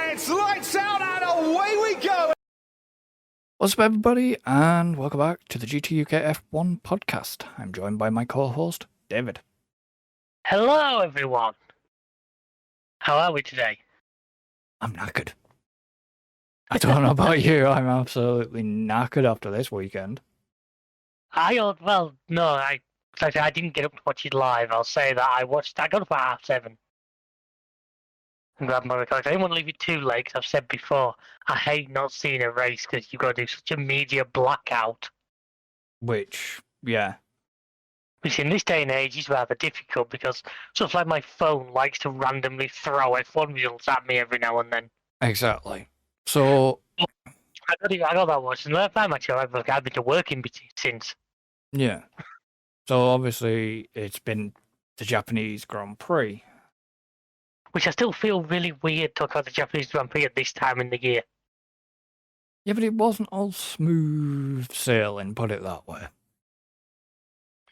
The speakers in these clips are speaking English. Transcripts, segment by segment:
It's lights out and away we go! What's up, everybody, and welcome back to the GT UK F1 podcast. I'm joined by my co-host, David. Hello, everyone. How are we today? I'm knackered. I don't know about you, I'm absolutely knackered after this weekend. I didn't get up to watch it live. I'll say that I got up at 7:30 and grabbed my record. I didn't want to leave it too late, because I've said before, I hate not seeing a race because you've got to do such a media blackout. Which Which in this day and age is rather difficult because stuff like my phone likes to randomly throw F1 results at me every now and then. exactly. So I got that watched, and last time actually I've been to work in between since. yeah. So obviously it's been the Japanese Grand Prix. Which I still feel really weird talking about the Japanese Grand Prix at this time in the year. Yeah, but it wasn't all smooth sailing, put it that way.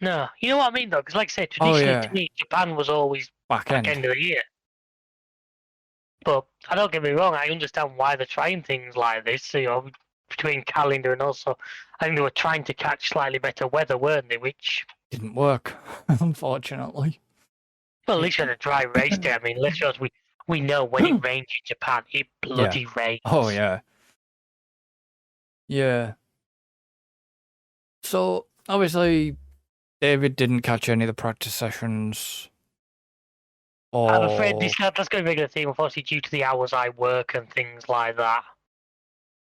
No, you know what I mean though, because like I said, traditionally to me, Japan was always Back back end. end of the year. But I don't get me wrong, I understand why they're trying things like this, between calendar and also, I think they were trying to catch slightly better weather, weren't they? Which Didn't work, unfortunately. well, at least we had a dry race day. I mean, let's just we know when it rains in Japan, it bloody rains. Oh yeah. Yeah. So obviously David didn't catch any of the practice sessions. I'm afraid that's going to be a regular theme, unfortunately, due to the hours I work and things like that.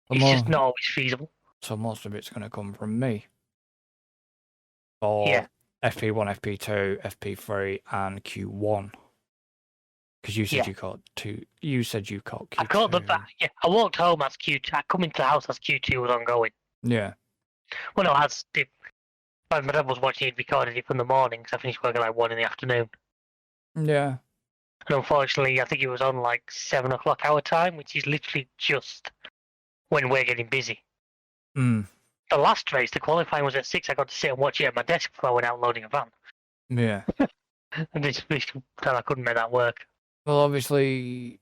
It's just not always feasible. So most of it's going to come from me. Or Yeah. FP1, FP2, FP3, and Q1. Because you said Yeah. you caught two. You said you caught Q2. I caught the back. Yeah, I walked home as Q2. I come into the house as Q2 was ongoing. Yeah. Well, no, my dad was watching it, recorded it from the morning because I finished work at like 1 in the afternoon. Yeah. And unfortunately, I think it was on like 7 o'clock our time, which is literally just when we're getting busy. Mm. The last race, the qualifying was at 6. I got to sit and watch it at my desk before I went out loading a van. Yeah. And this time I couldn't make that work. Well, obviously,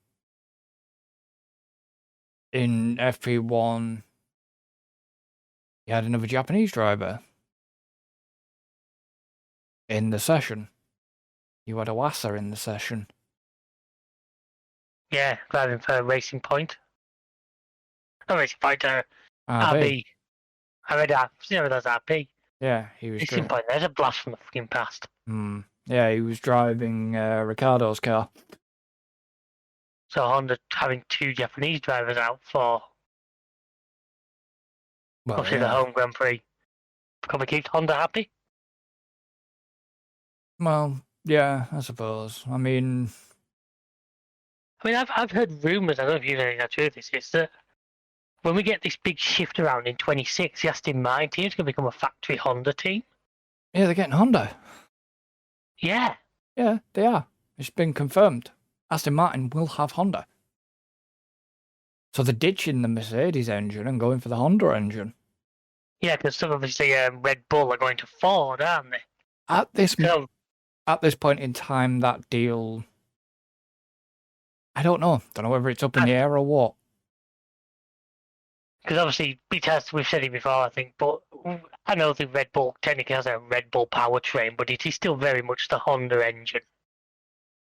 in FP1, you had another Japanese driver in the session. You had Iwasa in the session. Yeah, driving for Racing Point. Not Racing Point, RB. RB. I read that. You know, that's RB. Yeah, he was Racing Point, there's a blast from the fucking past. Yeah, he was driving Ricardo's car. So Honda having 2 Japanese drivers out for Well, obviously yeah. the home Grand Prix. Probably keeps Honda happy. Well, yeah, I suppose. I mean, I've heard rumours, I don't know if you know how true this is, that when we get this big shift around in 26, the Aston Martin team's going to become a factory Honda team. yeah, they're getting Honda. Yeah. Yeah, they are. It's been confirmed. Aston Martin will have Honda. So they're ditching the Mercedes engine and going for the Honda engine. Yeah, because obviously Red Bull are going to Ford, aren't they? At this So, point in time, that deal, I don't know. Don't know whether it's up in the air or what. because obviously we've said it before, I think, but I know the Red Bull technically has a Red Bull powertrain, but it is still very much the Honda engine.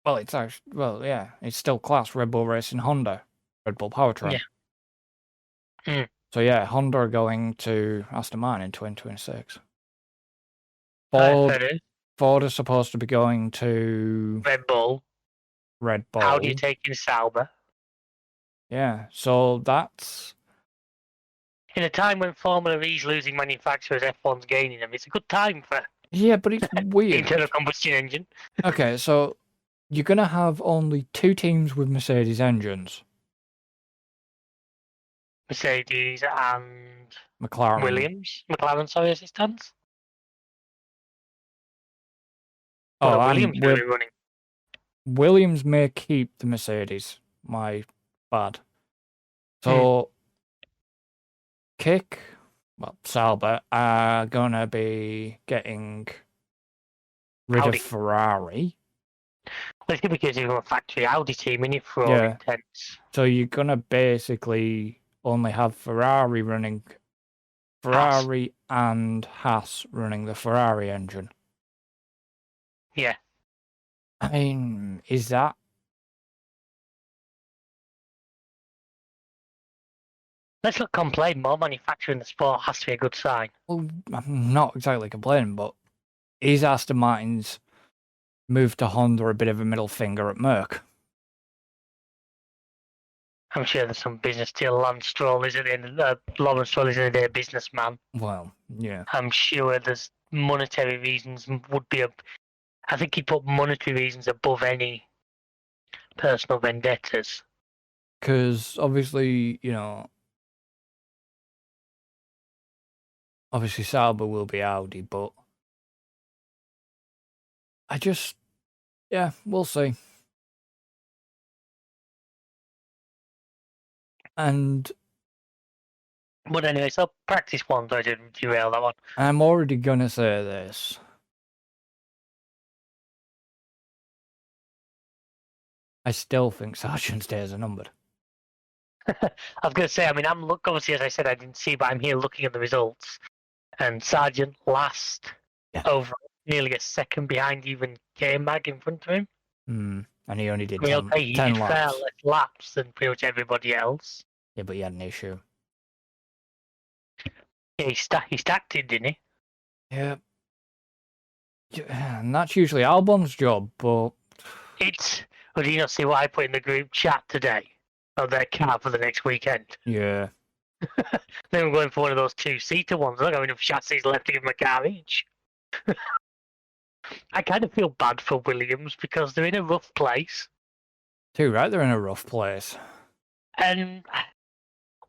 Well, it's actually, yeah, it's still classed Red Bull Racing Honda, Red Bull powertrain. Yeah. So yeah, Honda are going to Aston Martin in 2026. Ford is supposed to be going to Red Bull. Audi taking Sauber. Yeah, so that's in a time when Formula E is losing manufacturers, F1's gaining them. It's a good time for but it's weird. internal combustion engine. Okay, so you're going to have only 2 teams with Mercedes engines. Mercedes and McLaren. Williams. McLaren, sorry, as it stands. Oh, Williams will be running. Williams may keep the Mercedes. My bad. So, Sauber are going to be getting rid of Ferrari. Especially because you're a factory Audi team, in it for all Yeah. intents. So you're gonna basically only have Ferrari and Haas running the Ferrari engine. Yeah. I mean, is that? Let's not complain. More manufacturing the sport has to be a good sign. Well, I'm not exactly complaining, but is Aston Martin's move to Honda a bit of a middle finger at Merck? I'm sure there's some business deal. Lawrence Stroll is at the end of Lawrence Stroll is a businessman. Well, yeah. I'm sure there's monetary reasons would be I think he'd put monetary reasons above any personal vendettas. Because obviously, obviously Sauber will be Audi, but we'll see. But anyway, so practice one, so I didn't derail that one. I'm already gonna say this. I still think Sargent's days are numbered. I was going to say, I mean, obviously, as I said, I didn't see, but I'm here looking at the results. And Sargent last over nearly a second behind even K-Mag in front of him. And he only did 10 laps. He did far less laps than pretty much everybody else. Yeah, but he had an issue. Yeah, he stacked it, didn't he? Yeah. And that's usually Albon's job, but... Well, do you not see what I put in the group chat today? Of their car for the next weekend? Yeah. They were going for one of those two-seater ones. I don't have enough chassis left to give them a car each. I kind of feel bad for Williams because they're in a rough place. Too right, they're in a rough place. And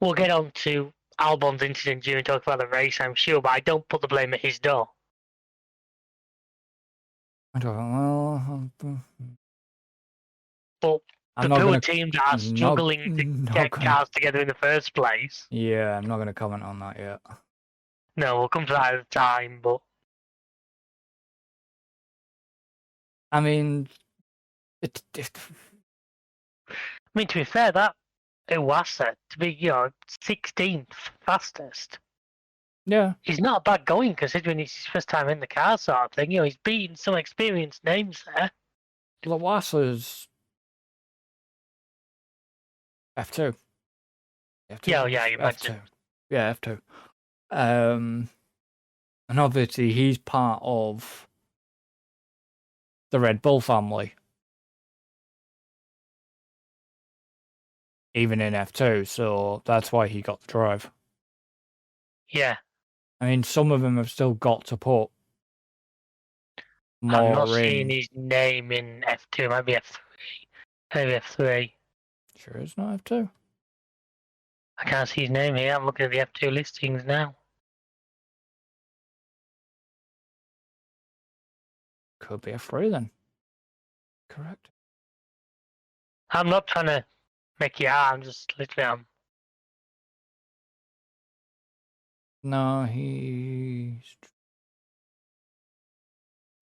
we'll get on to Albon's incident during talk about the race, I'm sure, but I don't put the blame at his door. But the poor teams are struggling to get cars together in the first place. Yeah, I'm not going to comment on that yet. No, we'll come to that at a time, but... I mean... I mean, to be fair, that Iwasa, to be, 16th fastest. Yeah. He's not bad going, considering it's his first time in the car sort of thing. He's beaten some experienced names there. Iwasa's... F2. Yeah, you mentioned. Yeah, F2. And obviously he's part of the Red Bull family. Even in F2, so that's why he got the drive. Yeah. I mean, some of them have still got to put more I'm not seeing his name in F2, maybe F3. Maybe F3. Sure it's not F2. I can't see his name here. I'm looking at the F2 listings now. Could be F3 then. Correct. I'm not trying to make you out. I'm just literally... No, he's...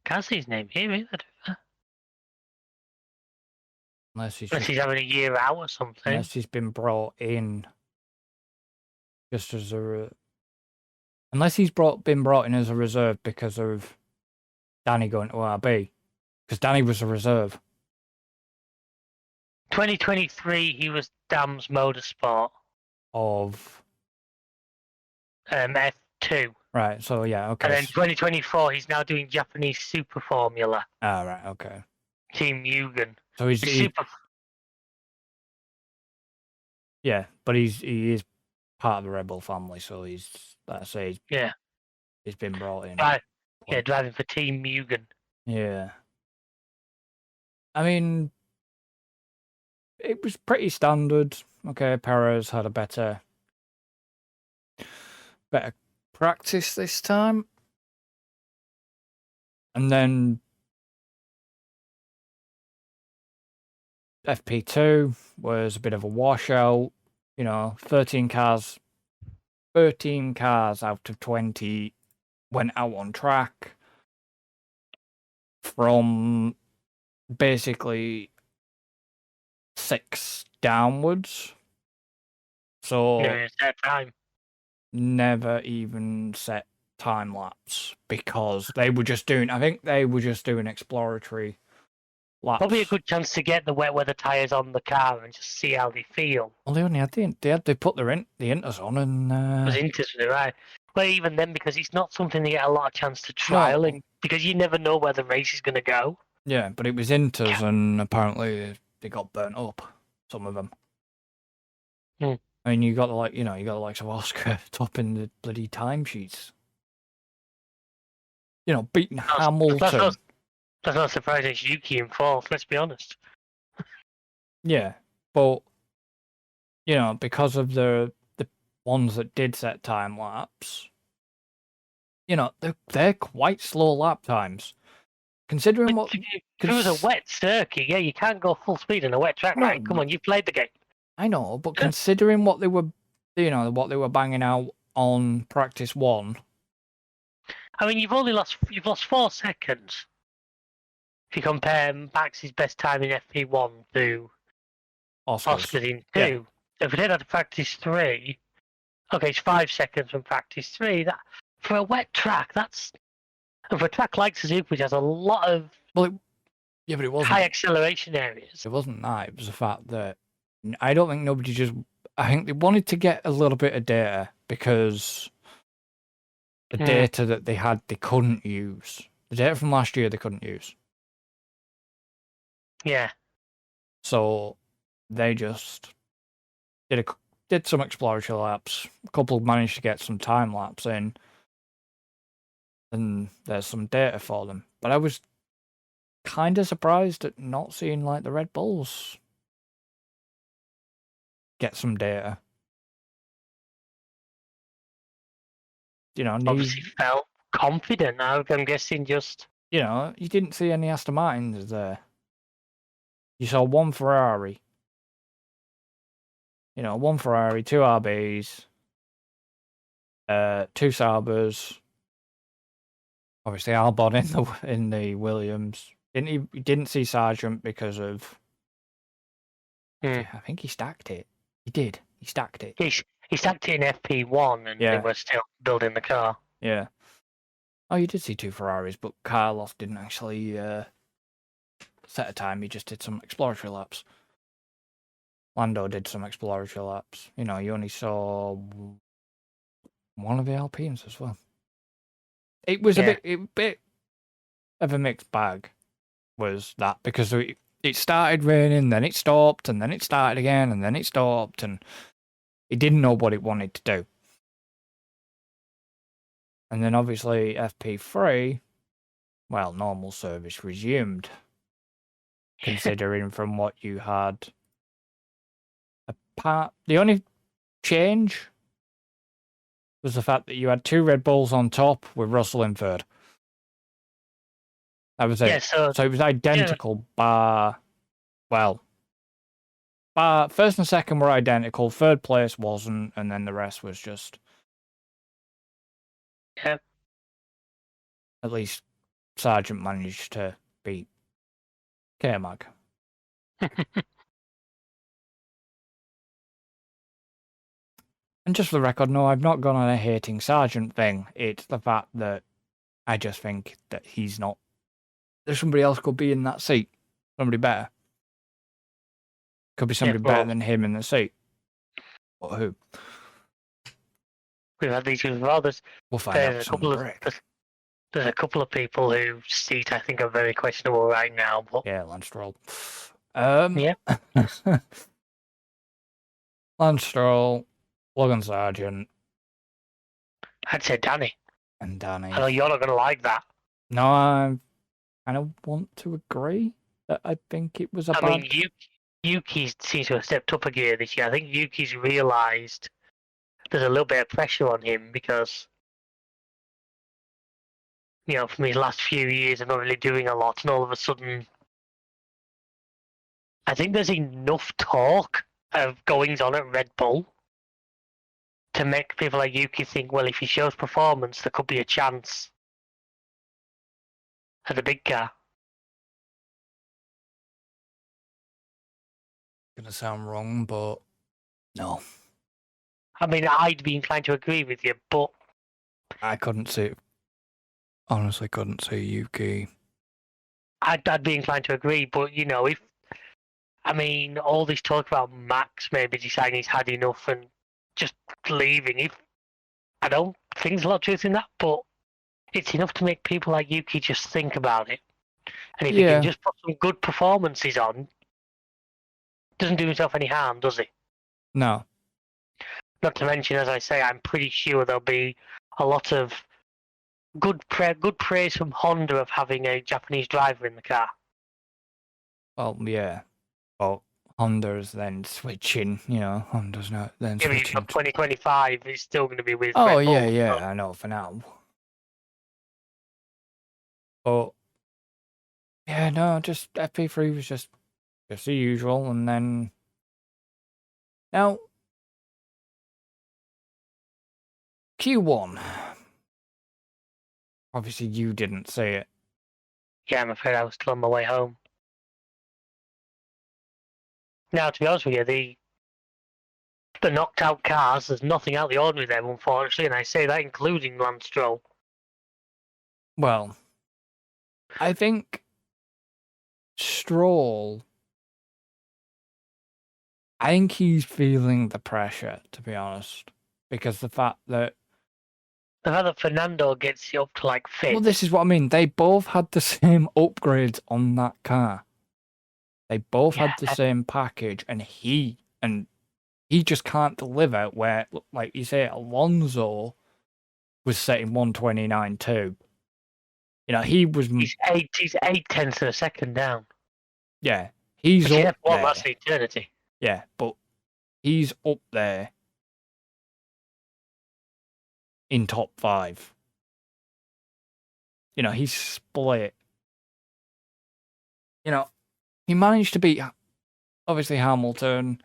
Can't see his name here either. Unless he's having a year out or something. Unless he's been brought in just as a... Unless he's been brought in as a reserve because of Danny going to RB. Because Danny was a reserve. 2023, he was Dams Motorsport. Of... F2. Right, so yeah, okay. And then 2024, he's now doing Japanese Super Formula. Ah, right, okay. Team Mugen. So he's super... Yeah, but he is part of the Red Bull family, so he's, let's say, he's been brought in. Right. Yeah, driving for Team Mugen. Yeah. I mean, it was pretty standard. Okay, Perez had a better practice this time. And then FP2 was a bit of a washout. 13 cars out of 20 went out on track from basically 6 downwards. So Never set time. never even set time lapse because they were just doing. I think they were just doing exploratory laps. Probably a good chance to get the wet weather tyres on the car and just see how they feel. Well, they only had they put the inters on and Was interested, right? Well, even then, because it's not something they get a lot of chance to trial in, because you never know where the race is going to go. yeah, but it was inters and apparently they got burnt up. Some of them. Hmm. I mean, you got the likes of Oscar topping the bloody timesheets. Beating Hamilton. That's not surprising. It's Yuki in fourth. Let's be honest. Yeah, but because of the ones that did set time lapse, they're quite slow lap times. Considering what If it was a wet circuit, yeah, you can't go full speed in a wet track, right? Come on, you've played the game. I know, but considering what they were, what they were banging out on practice 1. I mean, you've lost 4 seconds. If you compare Max's best time in FP1 to Oscar's in 2. Yeah. If we did that to practice 3, okay, it's 5 seconds from practice 3. That for a wet track, and for a track like Suzuka, which has a lot of but it wasn't high acceleration areas. It wasn't that. It was the fact that I don't think nobody just. I think they wanted to get a little bit of data because the data that they had, they couldn't use. The data from last year, they couldn't use. Yeah. So they just did some exploratory laps. A couple managed to get some time lapse in, and there's some data for them. But I was kind of surprised at not seeing like the Red Bulls get some data. Obviously felt confident. I'm guessing just. You didn't see any Aston Martins there. You saw one Ferrari. 1 Ferrari, 2 RBs, 2 Saubers. Obviously, Albon in the Williams. You didn't see Sargent because of. I think he stacked it. He did. He stacked it. He stacked it in FP1, and they were still building the car. Yeah. Oh, you did see 2 Ferraris, but Carlos didn't actually set a time. He just did some exploratory laps. Lando did some exploratory laps. You only saw one of the Alpines as well. It was a bit of a mixed bag, was that, because it started raining, then it stopped, and then it started again, and then it stopped, and it didn't know what it wanted to do. And then obviously FP3, well, normal service resumed, considering from what you had. The only change was the fact that you had 2 Red Bulls on top with Russell in third. That was it. Yeah, so it was identical, bar first and second were identical, third place wasn't, and then the rest was just. Yeah. At least Sargent managed to beat K-Mag. And just for the record, no, I've not gone on a hating Sargent thing. It's the fact that I just think that he's not. There's somebody else could be in that seat. Somebody better. Could be somebody better than him in the seat. But who? We've had these with others. We'll find out. There's a couple of people whose seat I think are very questionable right now. But yeah, Lance Stroll. Yeah. Lance Stroll, Logan Sargent. I'd say Danny. And Danny. I know you're not going to like that. No, I kind of want to agree that I think it was a bad. I mean, Yuki seems to have stepped up a gear this year. I think Yuki's realised there's a little bit of pressure on him because, from his last few years of not really doing a lot, and all of a sudden, I think there's enough talk of goings on at Red Bull to make people like Yuki think, well, if he shows performance, there could be a chance at the big car. going to sound wrong, but no. I mean, I'd be inclined to agree with you, but I couldn't see. Honestly, couldn't see Yuki. I'd be inclined to agree. But all this talk about Max maybe deciding he's had enough and just leaving. I don't think there's a lot of truth in that, but it's enough to make people like Yuki just think about it. And if he can just put some good performances on, doesn't do himself any harm, does he? No. Not to mention, as I say, I'm pretty sure there'll be a lot of good praise from Honda of having a Japanese driver in the car. Well, yeah. Well, Honda's then switching, Honda's not then switching. For 2025, it's still going to be with Oh, Red Bull, yeah, I know, for now. But, yeah, no, just FP3 was just the usual, and then... Now... Q1. Obviously, you didn't see it. Yeah, I'm afraid I was still on my way home. Now, to be honest with you, the knocked out cars, there's nothing out of the ordinary there, unfortunately, and I say that including Lance Stroll. Well, I think Stroll, I think he's feeling the pressure, to be honest, because the fact that Fernando gets you up to like fifth. Well, this is what I mean. They both had the same upgrades on that car. They both had the same package, and he just can't deliver. Where, like you say, Alonso was setting 129.2. He's 8/10 of a second down. Yeah, he's up there. That's eternity. Yeah, but he's up there in top 5. He's split. He managed to beat, obviously, Hamilton,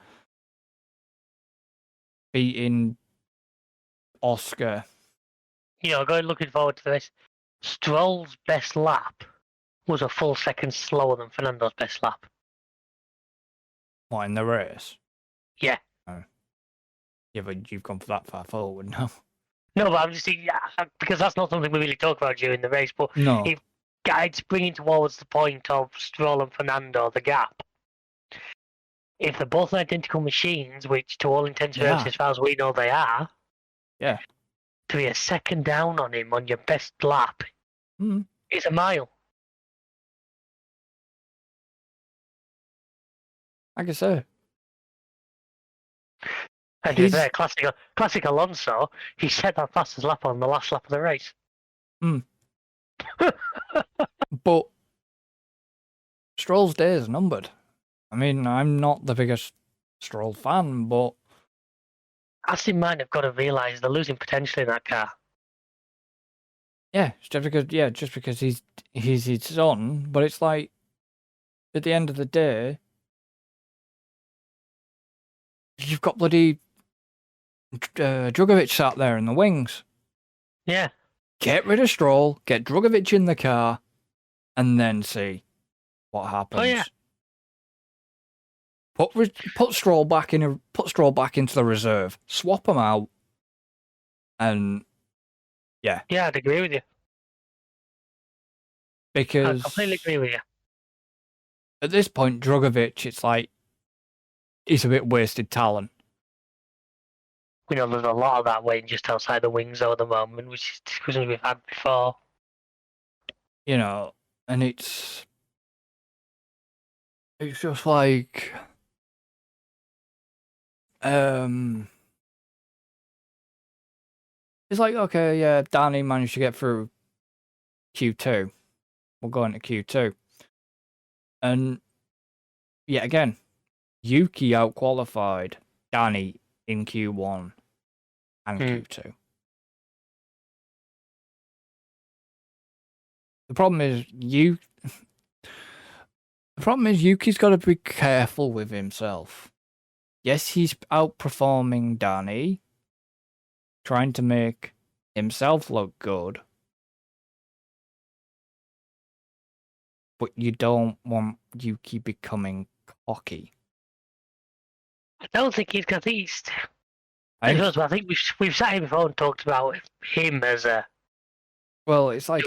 beating Oscar. Looking forward to this. Stroll's best lap was a full second slower than Fernando's best lap. What, in the race? Yeah. Oh. Yeah, but you've gone for that far forward now. No, but I'm just saying, because that's not something we really talk about during the race, but no. If it's bringing towards the point of Stroll and Fernando, the gap. If they're both identical machines, which to all intents and purposes, as far as we know they are, yeah, to be a second down on him on your best lap is a mile. Like I say. And he's there, classic Alonso, he set that fastest lap on the last lap of the race. But Stroll's day is numbered. I mean, I'm not the biggest Stroll fan, but Aston Martin have got to realise they're losing potential in that car. Yeah, just because he's his son, but it's like at the end of the day, you've got bloody Drugovich sat there in the wings. Yeah. Get rid of Stroll, get Drugovich in the car, and then see what happens. Oh yeah. Put Stroll back into the reserve. Swap him out, and yeah. Yeah, I'd agree with you. Because I completely agree with you. At this point, Drugovich, it's like he's a bit wasted talent. There's a lot of that waiting just outside the wings at the moment, which is discussions we've had before. And it's just like it's like, okay, yeah, Danny managed to get through Q2. We'll go into Q2. And yet again, Yuki outqualified Danny in Q1 and Q2. The problem is Yuki's got to be careful with himself. Yes, he's outperforming Danny, trying to make himself look good. But you don't want Yuki becoming cocky. I don't think he's. I think he's. I think, I think we've sat here before and talked about him as a. well, it's like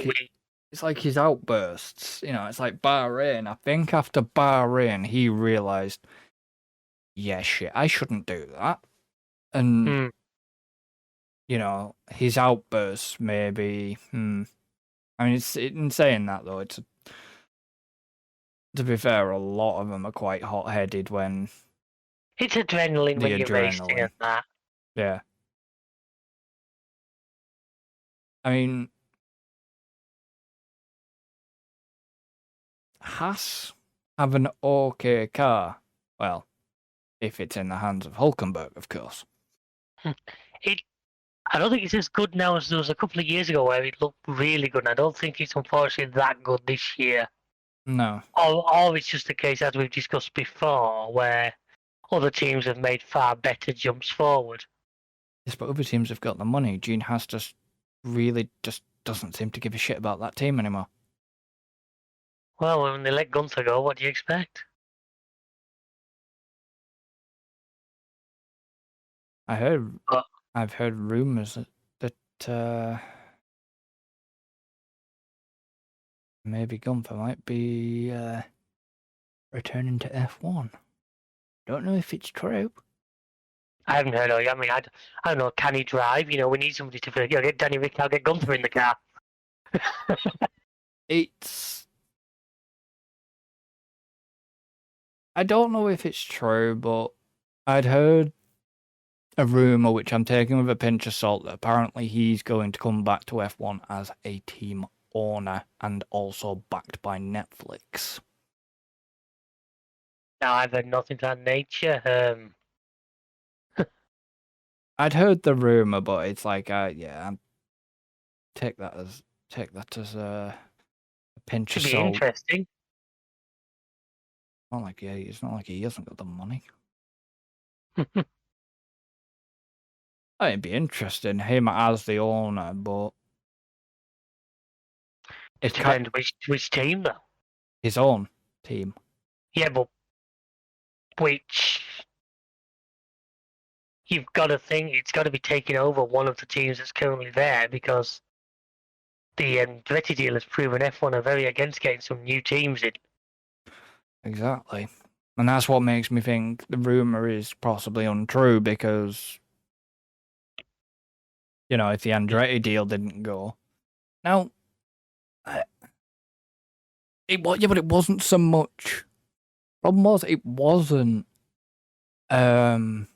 his outbursts. You know, it's like Bahrain. I think after Bahrain, he realised, yeah, shit, I shouldn't do that. And, you know, his outbursts maybe. I mean, in saying that, though, to be fair, a lot of them are quite hot-headed when... It's adrenaline when you're racing and that. Yeah. I mean... Haas have an okay car. Well, if it's in the hands of Hulkenberg, of course. I don't think it's as good now as there was a couple of years ago where it looked really good. And I don't think it's unfortunately that good this year. No. Or it's just the case, as we've discussed before, where other teams have made far better jumps forward. Yes, but other teams have got the money. Gene Haas just really just doesn't seem to give a shit about that team anymore. Well, when they let Gunther go, what do you expect? I've heard rumours that maybe Gunther might be returning to F1. Don't know if it's true. I haven't heard of it. I mean, I don't know. Can he drive? You know, we need somebody to get Danny Rick. I'll get Gunther in the car. I don't know if it's true, but I'd heard a rumour, which I'm taking with a pinch of salt, that apparently he's going to come back to F1 as a team owner and also backed by Netflix. Now, I've heard nothing to that nature. I'd heard the rumour, but it's like, yeah, take that as a pinch of salt. Should be interesting. It's not like he hasn't got the money. It'd be interesting, him as the owner, but it depends which team, though. His own team. Yeah, but which you've got to think it's got to be taking over one of the teams that's currently there, because the Andretti deal has proven F1 are very against getting some new teams in. Exactly. And that's what makes me think the rumour is possibly untrue, because, you know, if the Andretti deal didn't go. Now, but it wasn't so much. Problem was, it wasn't the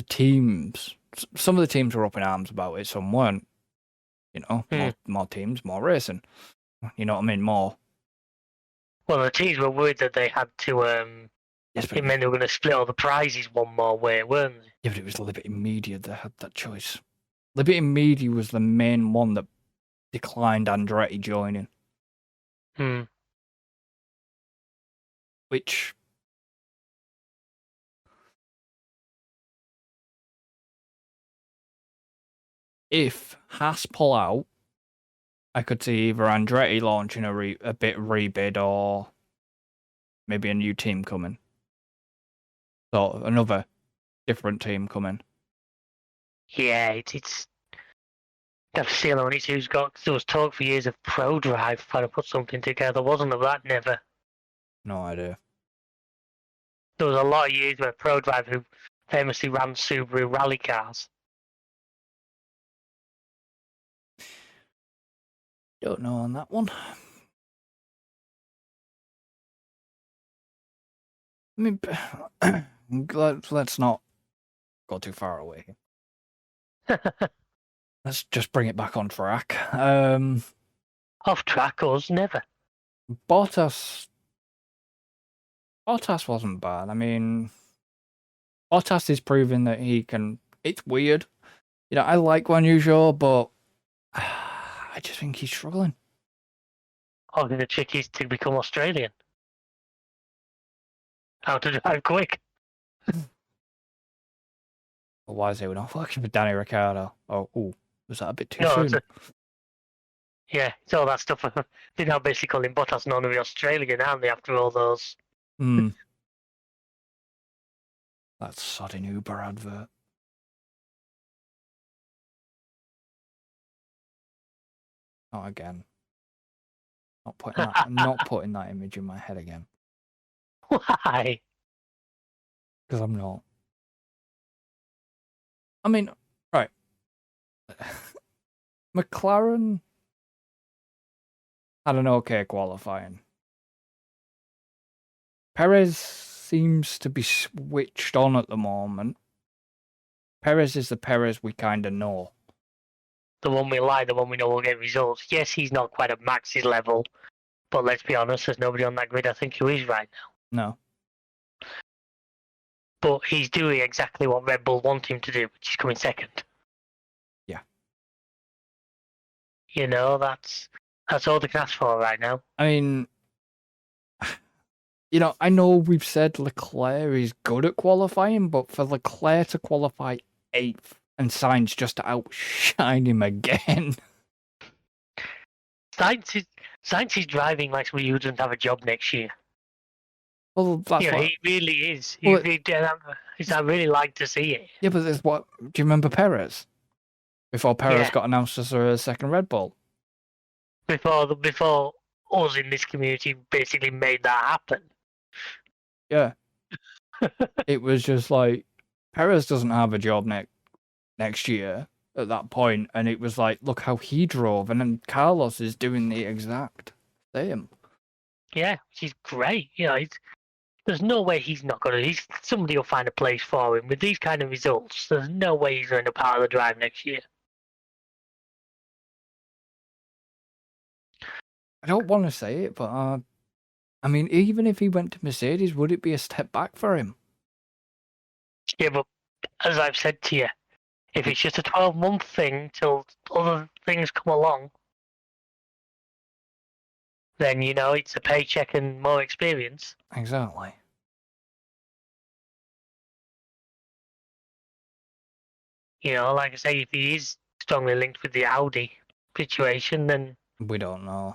teams. Some of the teams were up in arms about it, some weren't. You know, more teams, more racing. You know what I mean? More. Well, the teams were worried that they had to. It meant they were going to split all the prizes one more way, weren't they? Yeah, but it was Liberty Media that had that choice. Liberty Media was the main one that declined Andretti joining. Which, if Haas pull out, I could see either Andretti launching a bit rebid, or maybe a new team coming. So another different team coming. Yeah, it's got a seal on it. There was talk for years of ProDrive trying to put something together, wasn't there? That never. No idea. There was a lot of years where ProDrive, who famously ran Subaru rally cars. Don't know on that one. I mean, let's not go too far away. Let's just bring it back on track. Off track, us never. Bottas wasn't bad. I mean, Bottas is proving that he can. It's weird. You know, I like Guan Yu Zhou, but I just think he's struggling. I think the trick is to become Australian. How to drive quick. Why is it we're not working with Danny Ricciardo? Oh, was that a bit too soon? Yeah, it's all that stuff. They now basically call him Bottas an honorary Australian, aren't they, after all those? That sodding Uber advert. Not again. Not putting that image in my head again. Why? Because I'm not. I mean, right. McLaren had an okay qualifying. Perez seems to be switched on at the moment. Perez is the Perez we kind of know. The one we like, the one we know will get results. Yes, he's not quite at Max's level, but let's be honest, there's nobody on that grid I think who is right now. No. But he's doing exactly what Red Bull want him to do, which is coming second. Yeah. You know, that's all they can ask for right now. I mean, you know, I know we've said Leclerc is good at qualifying, but for Leclerc to qualify 8th and Sainz just to outshine him again. Sainz is driving like somebody who doesn't have a job next year. Well, that's Yeah, what... he really is. Well, I really like to see it. Yeah, but there's what... Do you remember Perez? Before Perez got announced as a second Red Bull? Before us in this community basically made that happen. Yeah. It was just like, Perez doesn't have a job next year at that point, and it was like, look how he drove, and then Carlos is doing the exact same. Yeah, which is great. You know, there's no way he's not going to. Somebody will find a place for him with these kind of results. There's no way he's going to part of the drive next year. I don't want to say it, but I mean, even if he went to Mercedes, would it be a step back for him? Yeah, but as I've said to you, if it's just a 12-month thing till other things come along, then, you know, it's a paycheck and more experience. Exactly. You know, like I say, if he is strongly linked with the Audi situation, then We don't know.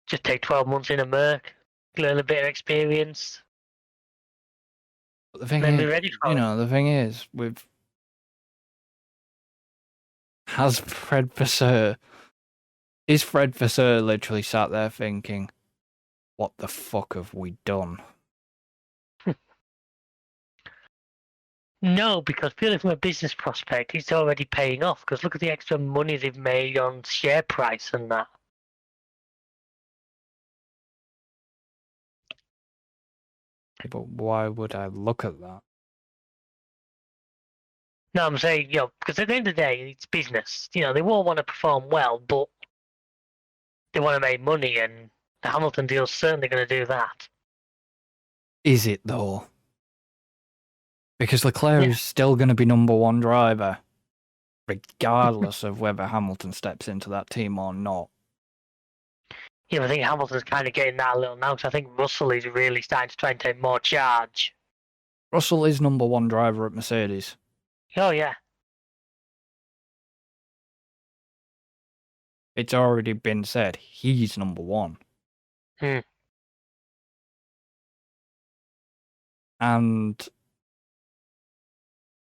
just take 12 months in a Merc, learn a bit of experience, But the thing then is, be ready for you it. know, the thing is, is Fred Vasseur literally sat there thinking, what the fuck have we done? No, because purely from a business prospect, it's already paying off. Because look at the extra money they've made on share price and that. But why would I look at that? No, I'm saying, you know, because at the end of the day, it's business. You know, they won't want to perform well, but they want to make money, and the Hamilton deal's certainly going to do that. Is it though? Because Leclerc is still going to be number one driver, regardless of whether Hamilton steps into that team or not. Yeah, I think Hamilton's kind of getting that a little now, because I think Russell is really starting to try and take more charge. Russell is number one driver at Mercedes. Oh, yeah. It's already been said, he's number one. And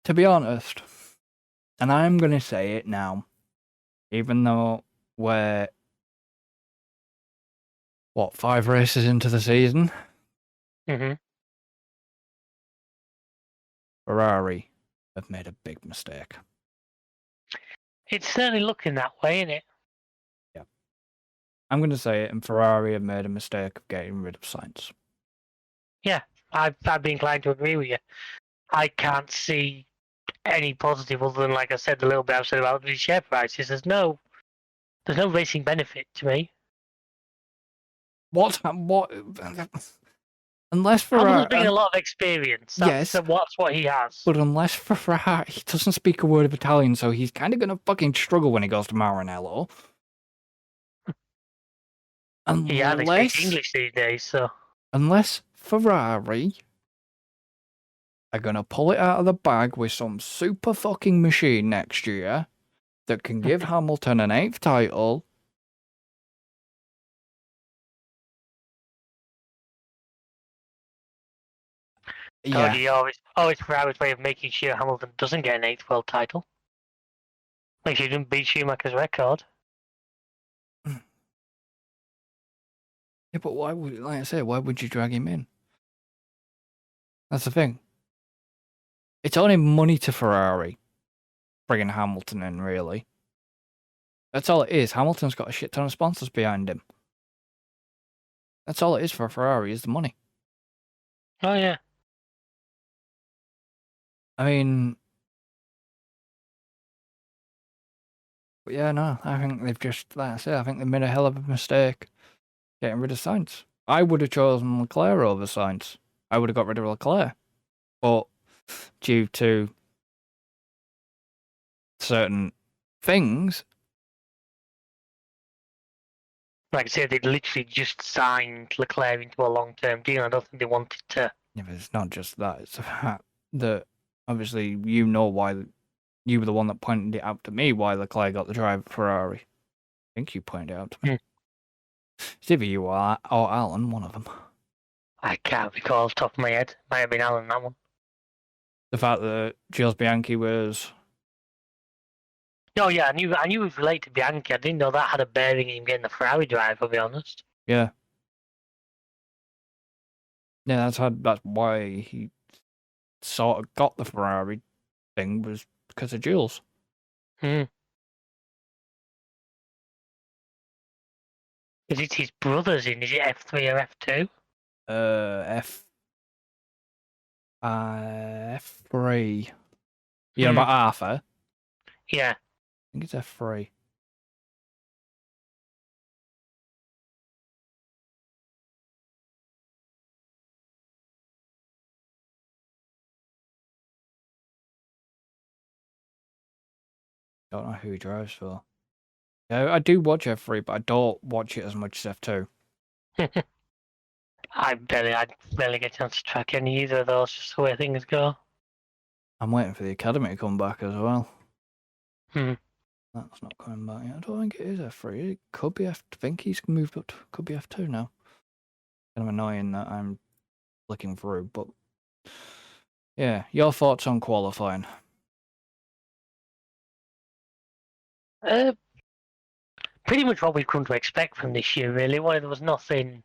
to be honest, and I'm going to say it now, even though we're, 5 races into the season? Mm-hmm. Ferrari have made a big mistake. It's certainly looking that way, isn't it? Yeah. I'm going to say it, and Ferrari have made a mistake of getting rid of Sainz. Yeah, I'd be inclined to agree with you. I can't see any positive other than, like I said, the little bit I've said about the share prices. There's no racing benefit to me. What? Unless Ferrari... Hamilton's bringing a lot of experience. That's what he has. But unless Ferrari... He doesn't speak a word of Italian, so he's kind of going to fucking struggle when he goes to Maranello. He hardly speaks English these days, so... Unless Ferrari are going to pull it out of the bag with some super fucking machine next year that can give Hamilton an 8th title... Told Yeah. you, always Ferrari's way of making sure Hamilton doesn't get an 8th world title. Make sure he didn't beat Schumacher's record. Yeah, but why would, like I said, why would you drag him in? That's the thing. It's only money to Ferrari, bringing Hamilton in, really. That's all it is. Hamilton's got a shit ton of sponsors behind him. That's all it is for Ferrari, is the money. Oh yeah. I mean, but yeah, no, I think they've just, like I said, I think they made a hell of a mistake getting rid of Sainz. I would have chosen Leclerc over Sainz. I would have got rid of Leclerc. But due to certain things, Like I said, they literally just signed Leclerc into a long-term deal. I don't think they wanted to. yeah, but it's not just that. It's the fact that obviously you know why you were the one that pointed it out to me why Leclerc got the drive at Ferrari. I think you pointed it out to me. It's either you or Alan, one of them. I can't recall off the top of my head. Might have been Alan, that one. The fact that Gilles Bianchi was. No, yeah, I knew it was related to Bianchi. I didn't know that had a bearing in him getting the Ferrari drive, I'll be honest. Yeah. Yeah, that's why he sort of got the Ferrari thing, was because of Jules. Is it his brothers in? Is it F3 or F2? F3. You know about Arthur? Yeah. I think it's F3. Don't know who he drives for. Yeah, I do watch F3, but I don't watch it as much as F2. I barely get a chance to track any either of those, just the way things go. I'm waiting for the Academy to come back as well. Hmm. That's not coming back yet. I don't think it is F3. It could be F. I think he's moved up to. Could be F2 now. Kind of annoying that I'm flicking through, but yeah. Your thoughts on qualifying? Pretty much what we've come to expect from this year, really. Why there was nothing.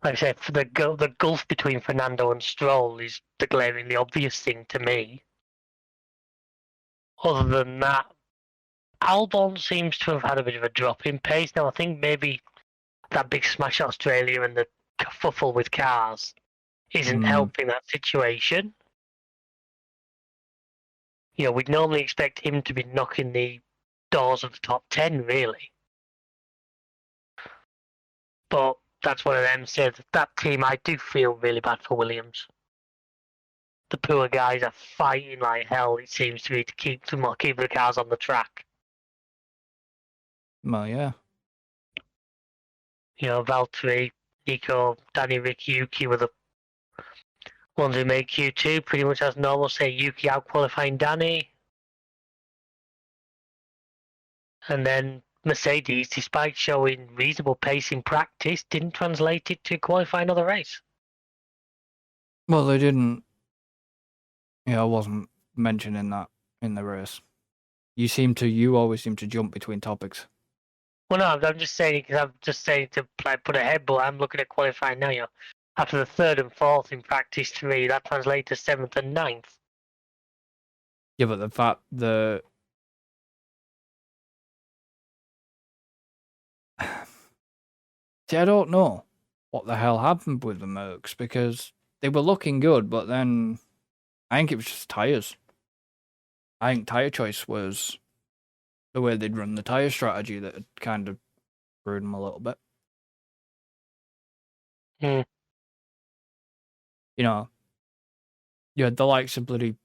Like I said, for the gulf between Fernando and Stroll is the glaringly obvious thing to me. Other than that, Albon seems to have had a bit of a drop in pace. Now, I think maybe that big smash at Australia and the kerfuffle with cars isn't helping that situation. You know, we'd normally expect him to be knocking the doors of the top 10, really. But that's one of them said. That team, I do feel really bad for Williams. The poor guys are fighting like hell, it seems to be, to keep the cars on the track. Well, yeah. You know, Valtteri, Nico, Danny, Rick, Yuki were the ones who made Q2 pretty much as normal. Say Yuki out qualifying Danny. And then Mercedes, despite showing reasonable pace in practice, didn't translate it to qualify another race. Well, they didn't. Yeah, I wasn't mentioning that in the race. You always seem to jump between topics. Well, no, I'm just saying to like, put ahead, but I'm looking at qualifying now. You know, after the 3rd and 4th in practice 3, that translates to 7th and 9th. Yeah, but the fact that see, I don't know what the hell happened with the Mercs, because they were looking good, but then I think it was just tyres. I think tyre choice was the way they'd run the tyre strategy that had kind of screwed them a little bit. You know, you had the likes of bloody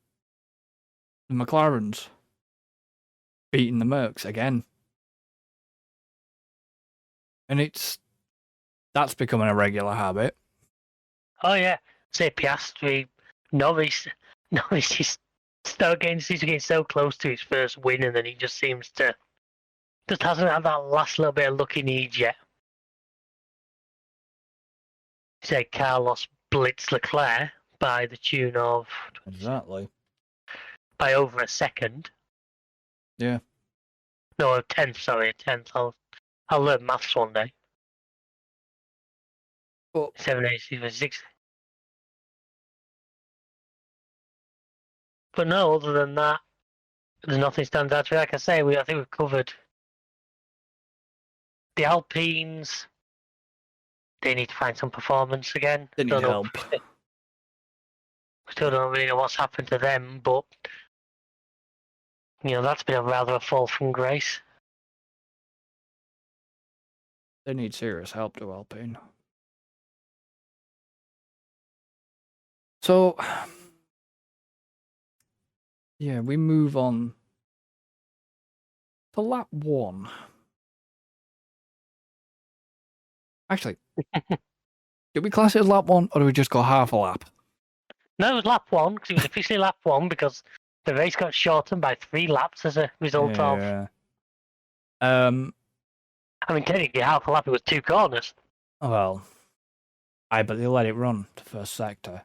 the McLarens beating the Mercs again. And that's becoming a regular habit. Oh yeah, say Piastri, Norris is getting so close to his first win, and then he just hasn't had that last little bit of luck he needs yet. Say Carlos blitz Leclerc, by the tune of Exactly. by over a second. Yeah. No, a tenth. Sorry, a tenth. I'll learn maths one day. But 7, 8, 6. But no, other than that, there's nothing stands out to me. Like I say, I think we've covered the Alpines. They need to find some performance again. they need Don't know. help. Still don't really know what's happened to them, but that's been rather a fall from grace. They need serious help to Alpine. So, yeah, we move on to lap 1. Actually, did we class it as lap 1 or do we just go half a lap? No, it was lap 1 because it was officially lap 1 because the race got shortened by 3 laps as a result of. I mean, technically, half a lap, it was 2 corners. Well, but they let it run the first sector.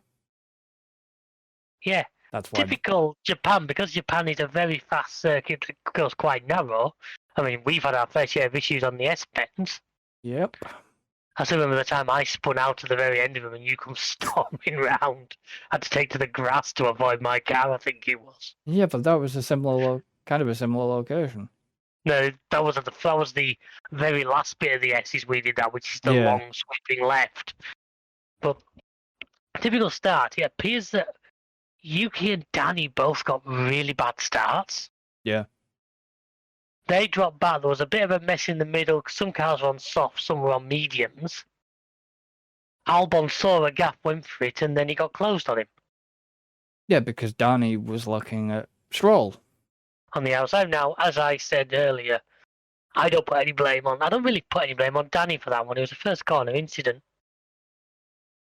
Yeah. That's why. Typical Japan, because Japan is a very fast circuit that goes quite narrow. I mean, we've had our fair share of issues on the S-bends. Yep. I still remember the time I spun out to the very end of them and you come storming round. I had to take to the grass to avoid my car, I think it was. Yeah, but that was a similar, kind of a similar location. No, that was the very last bit of the S's we did that, which is the long sweeping left. But typical start, it appears that Yuki and Danny both got really bad starts. Yeah. They dropped back. There was a bit of a mess in the middle. Some cars were on soft, some were on mediums. Albon saw a gap, went for it, and then he got closed on him. Yeah, because Danny was looking at Stroll. On the outside. Now, as I said earlier, I don't really put any blame on Danny for that one. It was a first corner incident.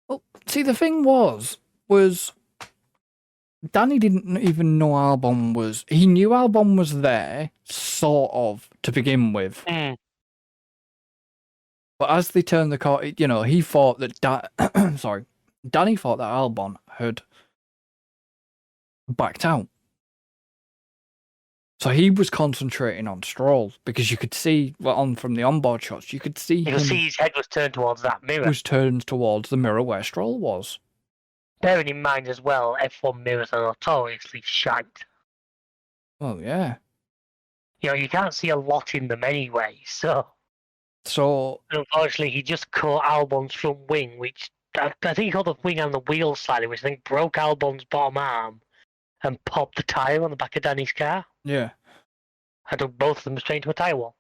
Well, see, the thing was Danny didn't even know Albon was... He knew Albon was there, sort of, to begin with. Mm. But as they turned the car, he thought that... Danny thought that Albon had backed out. So he was concentrating on Stroll, because you could see, from the onboard shots, you could see his head was turned towards that mirror. Was turned towards the mirror where Stroll was. Bearing in mind as well, F1 mirrors are notoriously shite. Oh, yeah. You can't see a lot in them anyway, so... Unfortunately, he just caught Albon's front wing, which... I think he caught the wing and the wheel slightly, which I think broke Albon's bottom arm and popped the tyre on the back of Danny's car. Yeah. I took both of them straight into a tyre wall.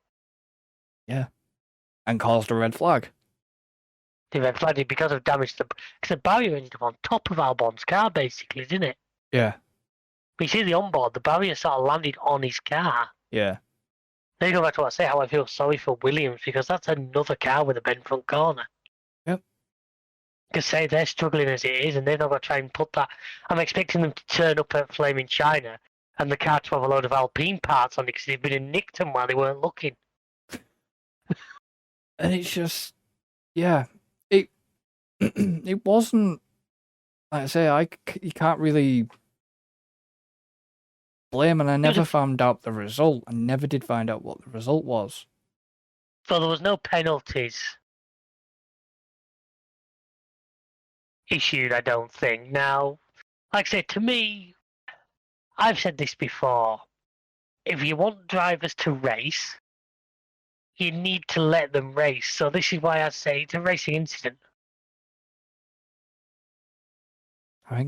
Yeah. And caused a red flag. The red flag because of damage to because the barrier ended up on top of Albon's car, basically, didn't it? Yeah. But you see the onboard, the barrier sort of landed on his car. Yeah. Then you go back to what I say, how I feel sorry for Williams, because that's another car with a bent front corner. Yep. Because say they're struggling as it is, and they've not got to try and put that. I'm expecting them to turn up at Flaming China, and the car to have a load of Alpine parts on it because they've been and nicked them while they weren't looking. And it's just, yeah, it wasn't, like I say, you can't really blame, and I never found out the result. I never did find out what the result was. So there was no penalties issued, I don't think. Now, like I said, to me, I've said this before, if you want drivers to race, you need to let them race. So this is why I say it's a racing incident. I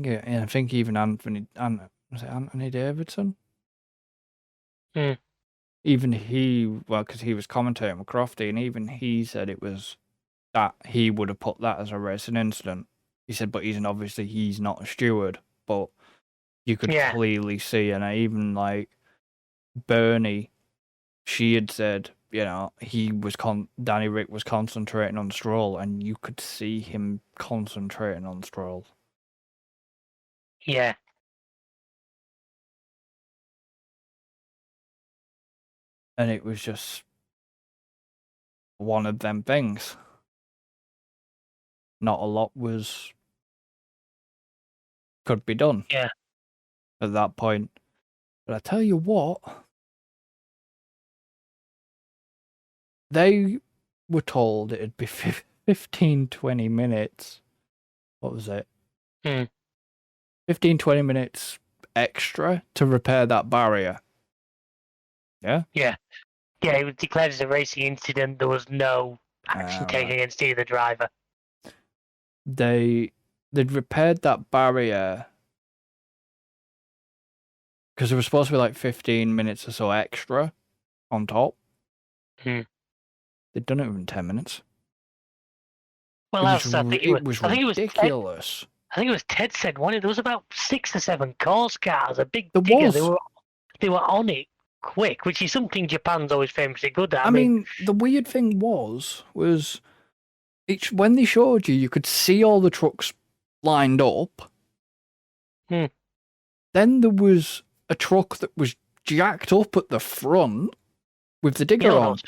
think even Anthony Davidson? Even he, because he was commentating with Crofty, and even he said it was that he would have put that as a racing incident. He said, but he's not a steward, but you could clearly see, and even like Bernie, she had said, Danny Rick was concentrating on Stroll, and you could see him concentrating on Stroll. Yeah. And it was just one of them things. Not a lot was could be done. Yeah. At that point. But I tell you what, they were told it'd be 15, 20 minutes. What was it? 15, 20 minutes extra to repair that barrier. Yeah? Yeah. Yeah, it was declared as a racing incident. There was no action taken against either driver. They'd repaired that barrier because it was supposed to be like 15 minutes or so extra on top. They'd done it within 10 minutes. Well, it was ridiculous. I think it was Ted said one. There was about 6 or 7 cars, a big There digger. was. They were on it quick, which is something Japan's always famously good at. I mean, the weird thing was when they showed you could see all the trucks lined up. Then there was a truck that was jacked up at the front with the digger on.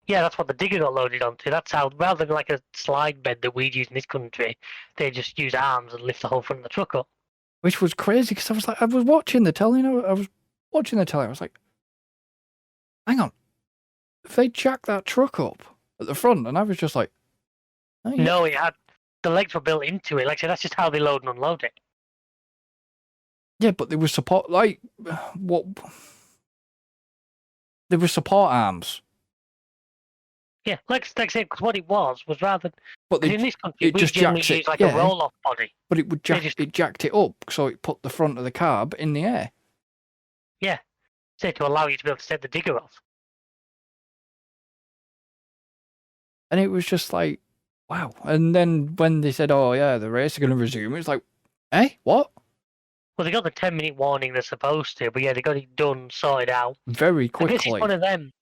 Yeah, that's what the digger got loaded onto. That's how, rather than like a slide bed that we'd use in this country, they just use arms and lift the whole front of the truck up. Which was crazy because I was watching the telly, I was like, hang on, if they jacked that truck up at the front, and I was just like, oh, yeah. No, the legs were built into it. Like I said, that's just how they load and unload it. Yeah, but there was support, there were support arms. Yeah, like I said, because what it was rather. But in this country, we generally use like a roll-off body. But it jacked it up, so it put the front of the cab in the air. Yeah, so to allow you to be able to set the digger off. And it was just like, wow. And then when they said, "Oh yeah, the race is going to resume," it was like, "Eh, what?" Well, they got the 10-minute warning they're supposed to, but yeah, they got it done, sorted out very quickly. I guess it's one of them.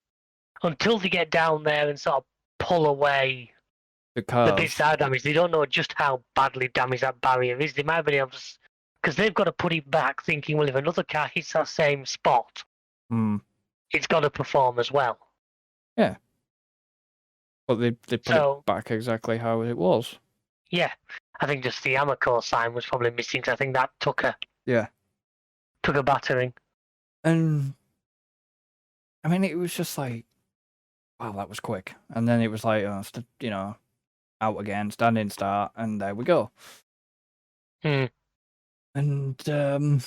Until they get down there and sort of pull away the bits that are damaged, they don't know just how badly damaged that barrier is. They might have been able to, because they've got to put it back, thinking, well, if another car hits that same spot, it's got to perform as well. Yeah. But they put it back exactly how it was. Yeah. I think just the Amoco sign was probably missing, because I think that took a battering. And I mean, it was just like, wow, that was quick. And then it was like, out again, standing start, and there we go. And to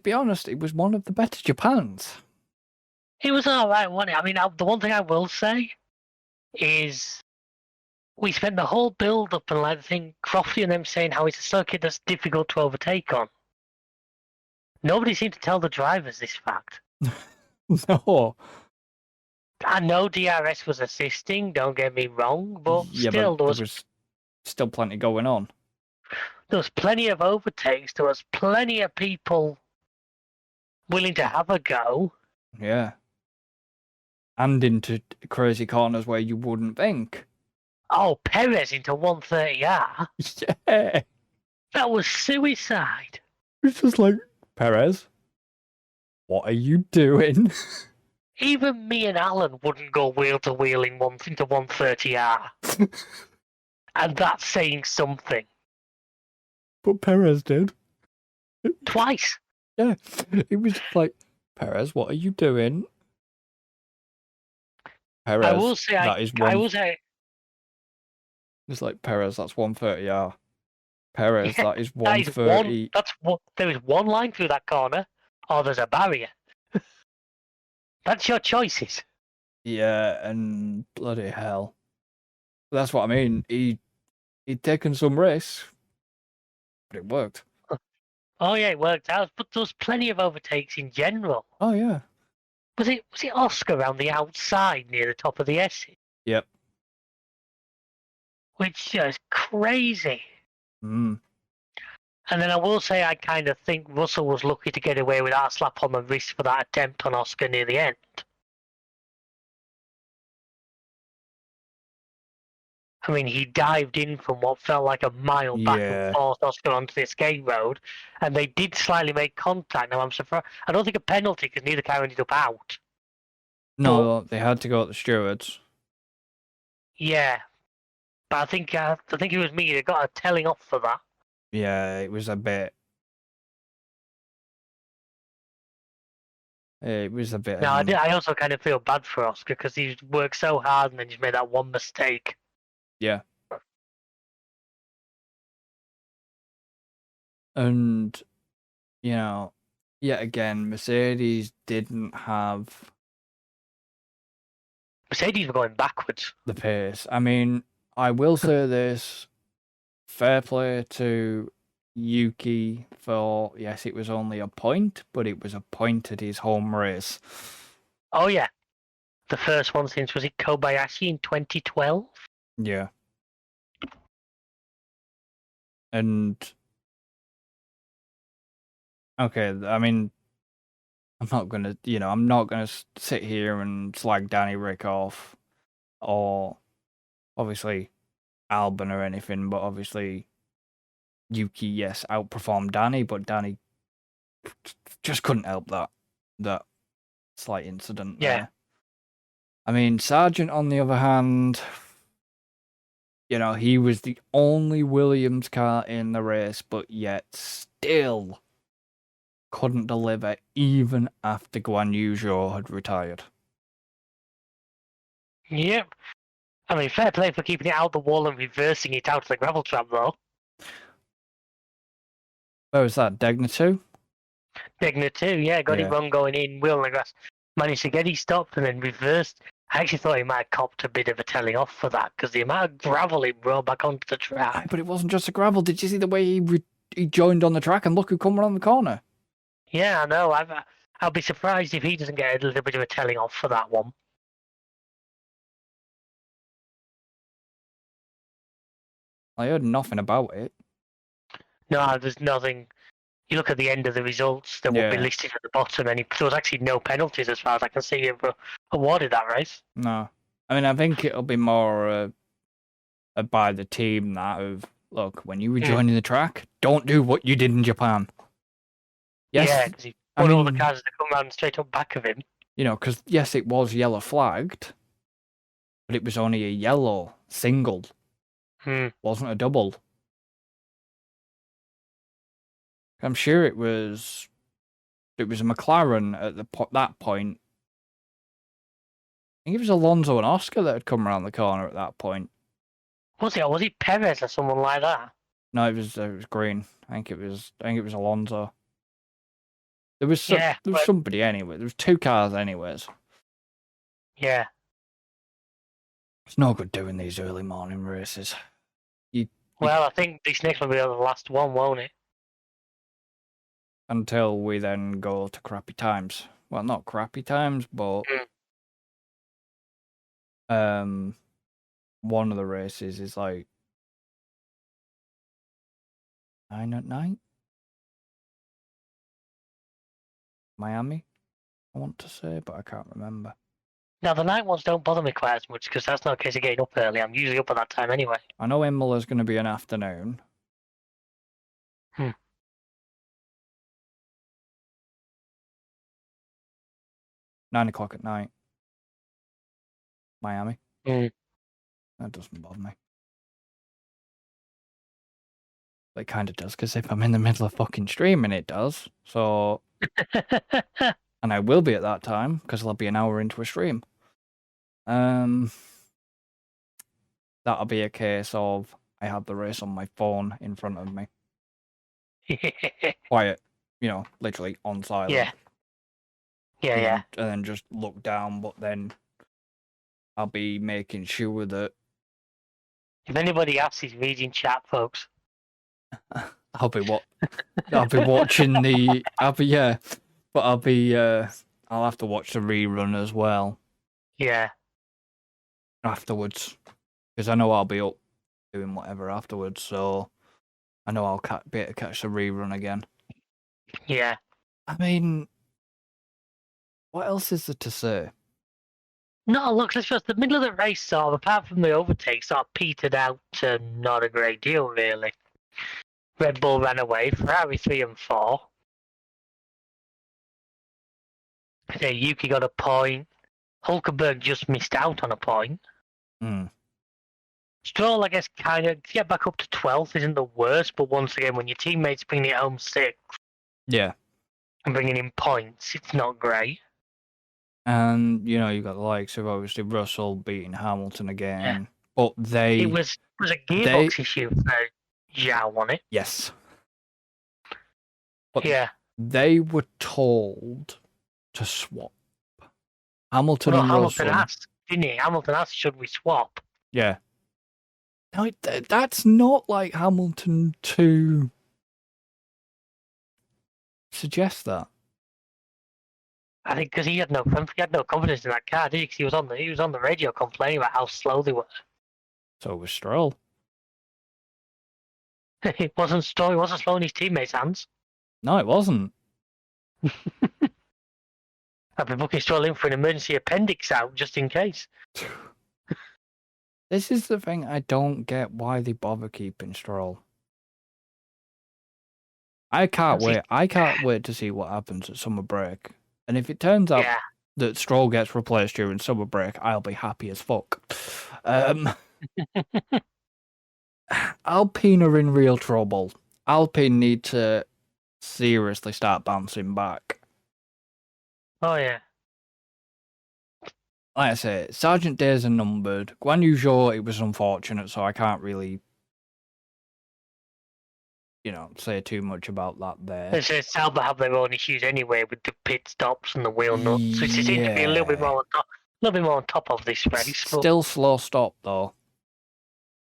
be honest, it was one of the better Japans. It was all right, wasn't it? I mean, the one thing I will say is we spent the whole build-up and like the thing, Crofty and them saying how it's a circuit that's difficult to overtake on. Nobody seemed to tell the drivers this fact. No. I know DRS was assisting, don't get me wrong, but still there was still plenty going on. There was plenty of overtakes, there was plenty of people willing to have a go. Yeah. And into crazy corners where you wouldn't think. Oh, Perez into 130R? Yeah. That was suicide. It's just like, Perez, what are you doing? Even me and Alan wouldn't go wheel to wheel into 130R. And that's saying something. But Perez did. Twice. Yeah. It was just like, Perez, what are you doing? Perez, I will say, it's like, Perez, that's 130R. Perez, that is 130. There is one line through that corner, or there's a barrier. That's your choices. Yeah, and bloody hell. That's what I mean. He'd taken some risks, but it worked. Oh yeah, it worked out. But there was plenty of overtakes in general. Oh yeah. Was it Oscar around the outside near the top of the S? Yep. Which is crazy. And then I will say I kind of think Russell was lucky to get away with that slap on the wrist for that attempt on Oscar near the end. I mean, he dived in from what felt like a mile back and forced Oscar onto the escape road, and they did slightly make contact. Now, I'm surprised. I don't think a penalty because neither car ended up out. No, they had to go at the stewards. Yeah. But I think it was me that got a telling off for that. Yeah, it was a bit. It was a bit. No, I also kind of feel bad for Oscar because he's worked so hard and then he's made that one mistake. Yeah. And, yet again, Mercedes didn't have Mercedes were going backwards. the pace. I mean, I will say this: fair play to Yuki for, yes, it was only a point, but it was a point at his home race. Oh yeah, the first one since, was it Kobayashi in 2012? Yeah. And okay, I mean, I'm not gonna sit here and slag Danny Rick off, or obviously Albon or anything, but obviously Yuki, yes, outperformed Danny, but Danny just couldn't help that slight incident there. Yeah. I mean, Sargent, on the other hand, he was the only Williams car in the race, but yet still couldn't deliver even after Guan Yu Zhou had retired. Yep. I mean, fair play for keeping it out the wall and reversing it out of the gravel trap, though. Where was that? Degner 2? Degner too, yeah, got it wrong going in, wheel on the grass. Managed to get it stopped and then reversed. I actually thought he might have copped a bit of a telling off for that because the amount of gravel he brought back onto the track. But it wasn't just a gravel. Did you see the way he joined on the track and look who come around the corner? Yeah, I know. I'll be surprised if he doesn't get a little bit of a telling off for that one. I heard nothing about it. No, there's nothing. You look at the end of the results that will be listed at the bottom, and there was actually no penalties as far as I can see awarded that race. No. I mean, I think it'll be more by the team that look, when you rejoin the track, don't do what you did in Japan. Yes, yeah, because he put all the cars that come around straight up back of him. Because yes, it was yellow flagged, but it was only a yellow single. Wasn't a double. I'm sure it was a McLaren at that point. I think it was Alonso and Oscar that had come around the corner at that point. Was it Perez or someone like that? No, it was Green. I think it was Alonso. There was somebody anyway. There was two cars anyways. Yeah. It's no good doing these early morning races. Well, I think this next one will be the last one, won't it? Until we then go to crappy times. Well, not crappy times, but one of the races is like 9 at night. Miami, I want to say, but I can't remember. Now, the night ones don't bother me quite as much because that's not a case of getting up early. I'm usually up at that time anyway. I know Imola's going to be an afternoon. 9 o'clock at night. Miami. That doesn't bother me. It kind of does, because if I'm in the middle of fucking streaming, it does. So, and I will be at that time, because I'll be an hour into a stream. That'll be a case of I have the race on my phone in front of me. Quiet, literally on silent. Yeah. Yeah. And then just look down, but then I'll be making sure that if anybody asks, he's reading chat, folks. I'll be watching the. I'll have to watch the rerun as well. Yeah. Afterwards, because I know I'll be up doing whatever afterwards, so I know I'll be able to catch the rerun again. Yeah. I mean, what else is there to say? No, look, let's just the middle of the race, sort of, apart from the overtake, sort of petered out to not a great deal, really. Red Bull ran away, Ferrari 3 and 4. Yuki got a point. Hulkenberg just missed out on a point. Stroll, I guess, kind of get back up to 12th isn't the worst, but once again, when your teammates bring it home 6th Yeah. and bringing in points, it's not great. And, you've got the likes of, obviously, Russell beating Hamilton again. But they... It was a gearbox issue, so Zhao won it. Yes. But Yeah. they were told to swap. Hamilton Well, and Hamilton Russell. asked, didn't he? Hamilton asked, should we swap? Yeah. No, that's not like Hamilton to suggest that. I think because he had no confidence in that car, did he? 'Cause he was on the radio complaining about how slow they were. So was Stroll. It wasn't slow. He wasn't slowing his teammates' hands. No, it wasn't. I've been booking Stroll in for an emergency appendix out just in case. This is the thing I don't get why they bother keeping Stroll. I can't wait. I can't wait to see what happens at summer break. And if it turns out that Stroll gets replaced during summer break, I'll be happy as fuck. Alpine are in real trouble. Alpine need to seriously start bouncing back. Oh, yeah. Like I say, Sergeant days are numbered. Guan Yu Zhou, it was unfortunate, so I can't really, say too much about that there. Sauber have their own issues anyway with the pit stops and the wheel nuts, which seem to be a little bit more on top of this race. Still slow stop though.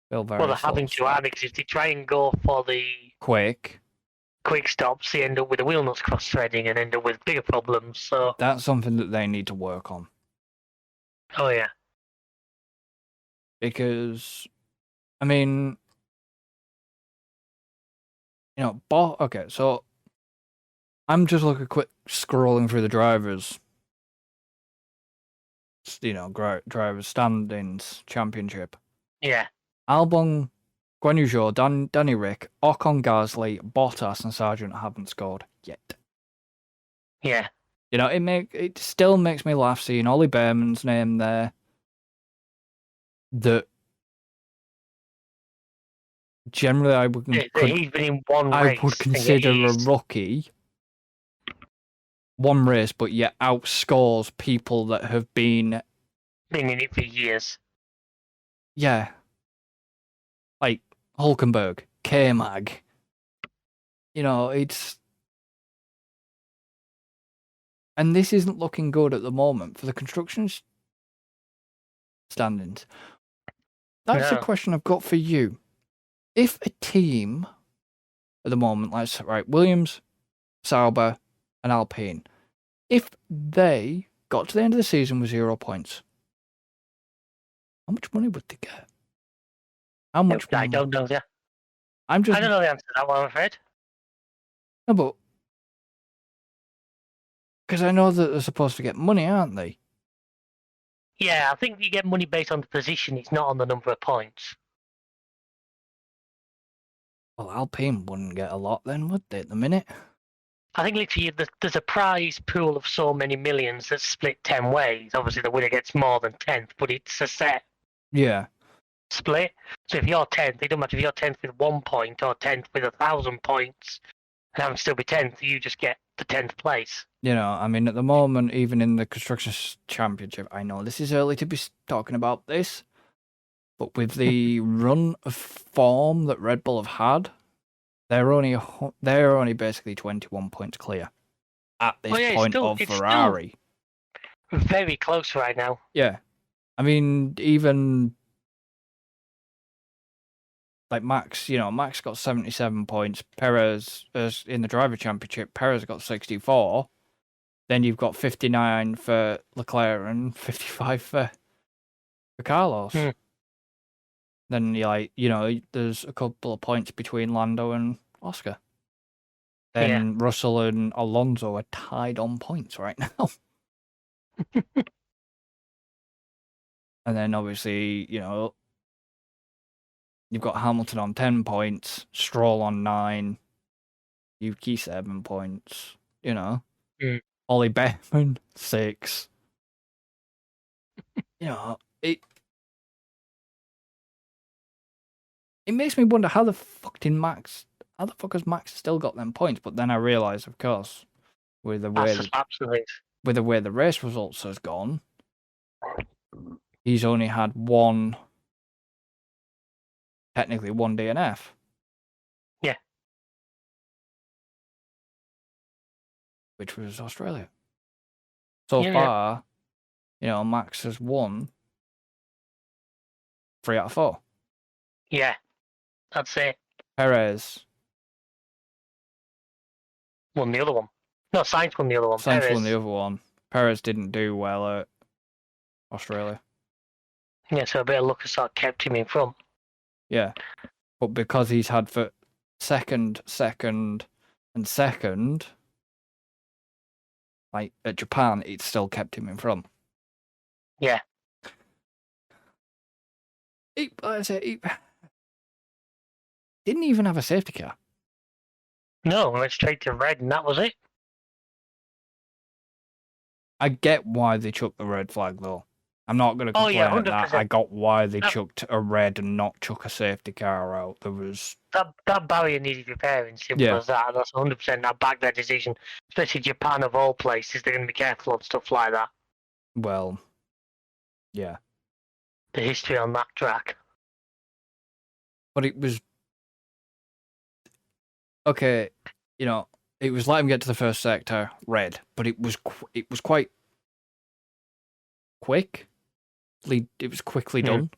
Still very well, they're having to add because if they try and go for the quick stops, they end up with the wheel nuts cross-threading and end up with bigger problems. So that's something that they need to work on. Oh yeah. Because, I mean, okay, so I'm just quick scrolling through the drivers, drivers standings championship. Yeah. Albon, Guan Yu Zhou, Danny Rick, Ocon, Gasly, Bottas, and Sargent haven't scored yet. Yeah. It still makes me laugh seeing Ollie Behrman's name there. That generally I would he's been in one race. I would consider a rookie. One race, but yet outscores people that have been in it for years. Yeah. Like Hulkenberg, K-Mag. It's... And this isn't looking good at the moment for the construction standings. That's the question I've got for you. If a team at the moment, Williams, Sauber, and Alpine, if they got to the end of the season with 0 points, how much money would they get? How much? I don't know that. I don't know the answer to that one, I'm afraid. No, but because I know that they're supposed to get money, aren't they? Yeah, I think you get money based on the position. It's not on the number of points. Well, Alpine wouldn't get a lot then, would they, at the minute? I think literally there's a prize pool of so many millions that's split 10 ways. Obviously, the winner gets more than 10th, but it's a set split. So if you're 10th, it doesn't matter if you're 10th with 1 point or 10th with 1,000 points, and having still be 10th, you just get the 10th place. I mean, at the moment, even in the Construction Championship, I know this is early to be talking about this, but with the run of form that Red Bull have had, they're only basically 21 points clear at this point of Ferrari. Very close right now. Yeah. I mean, even like Max, Max got 77 points. Perez, in the Driver Championship, Perez got 64. Then you've got 59 for Leclerc and 55 for Carlos. Then there's a couple of points between Lando and Oscar. Then Russell and Alonso are tied on points right now. And then obviously, you've got Hamilton on 10 points, Stroll on 9, Yuki 7 points, Ollie Behrman 6. it makes me wonder how the fuck has Max still got them points? But then I realise, of course, with the way That's absolutely. with the way the race results has gone, he's only had one DNF. Yeah. Which was Australia. So Yeah, far, Max has won 3 out of 4. Yeah, that's it. Perez Won the other one. No, Sainz won the other one. Sainz Perez. won the other one. Perez didn't do well at Australia. Yeah, so a bit of luck has sort of kept him in front. Yeah. But because he's had for second, and second, like at Japan, it still kept him in front. Yeah. He didn't even have a safety car. No, went straight to red, and that was it. I get why they chucked the red flag, though. I'm not going to complain at that. 100%. I got why they chucked a red and not chuck a safety car out. There was... That barrier needed repairing, simple as that. That's 100% that back their decision. Especially Japan, of all places, they're going to be careful on stuff like that. Well, yeah. The history on that track. But it was... Okay, it was let him get to the first sector, red, but it was quite quick. It was quickly done.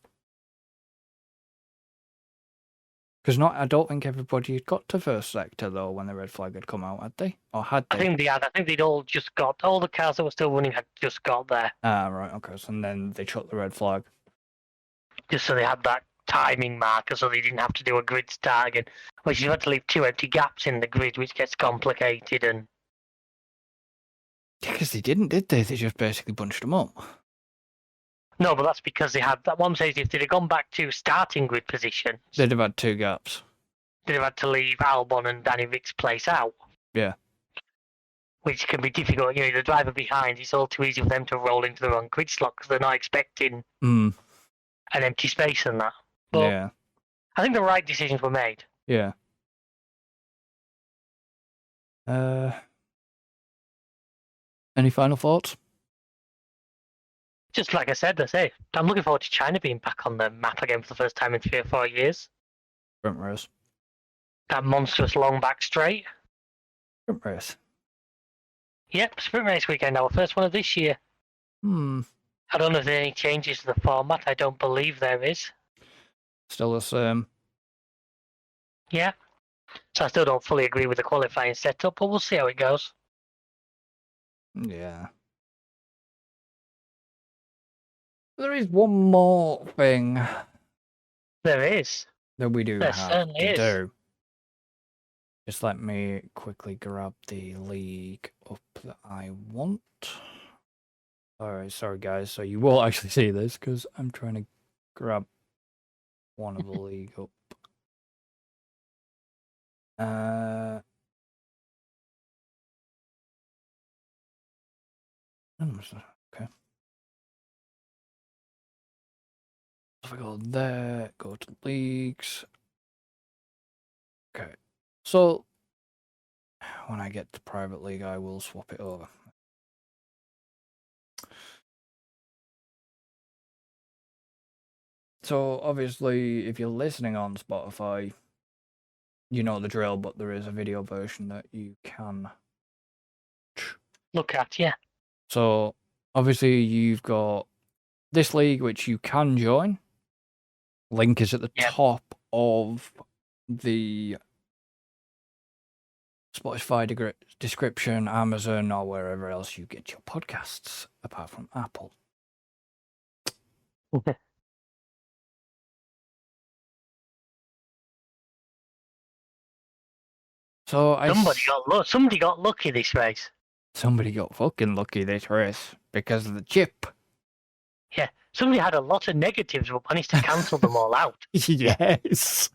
Because I don't think everybody had got to first sector though when the red flag had come out, had they? Or had they? I think they had. I think they'd all the cars that were still running had just got there. Ah, right, okay. So and then they chucked the red flag. Just so they had that timing marker, so they didn't have to do a grid start again. Which you had to leave 2 empty gaps in the grid, which gets complicated. And Because they didn't, did they? They just basically bunched them up. no, but that's because they had that one says if they'd have gone back to starting grid position, They'd have had 2 gaps. they'd have had to leave Albon and Danny Rick's place out. Yeah. Which can be difficult. The driver behind, it's all too easy for them to roll into the wrong grid slot because they're not expecting an empty space and that. But Yeah. I think the right decisions were made. Yeah. Any final thoughts? Just like I said, I'm looking forward to China being back on the map again for the first time in 3 or 4 years. Sprint race. That monstrous long back straight. Sprint race. Yep, sprint race weekend, our first one of this year. I don't know if there are any changes to the format. I don't believe there is. Still the same. Yeah. So I still don't fully agree with the qualifying setup, but we'll see how it goes. Yeah. There is one more thing There is. that we do There have certainly to is. do. Just let me quickly grab the league up that I want. Alright, sorry guys, so you will actually see this because I'm trying to grab one of the league up. Okay. If I go there, go to leagues. Okay. So when I get to private league, I will swap it over. So obviously, if you're listening on Spotify, you know the drill, but there is a video version that you can look at, yeah. So obviously, you've got this league, which you can join. Link is at the top of the Spotify description, Amazon, or wherever else you get your podcasts, apart from Apple. So somebody got lucky this race. Somebody got fucking lucky this race because of the chip. Yeah, somebody had a lot of negatives but managed to cancel them all out. Yes.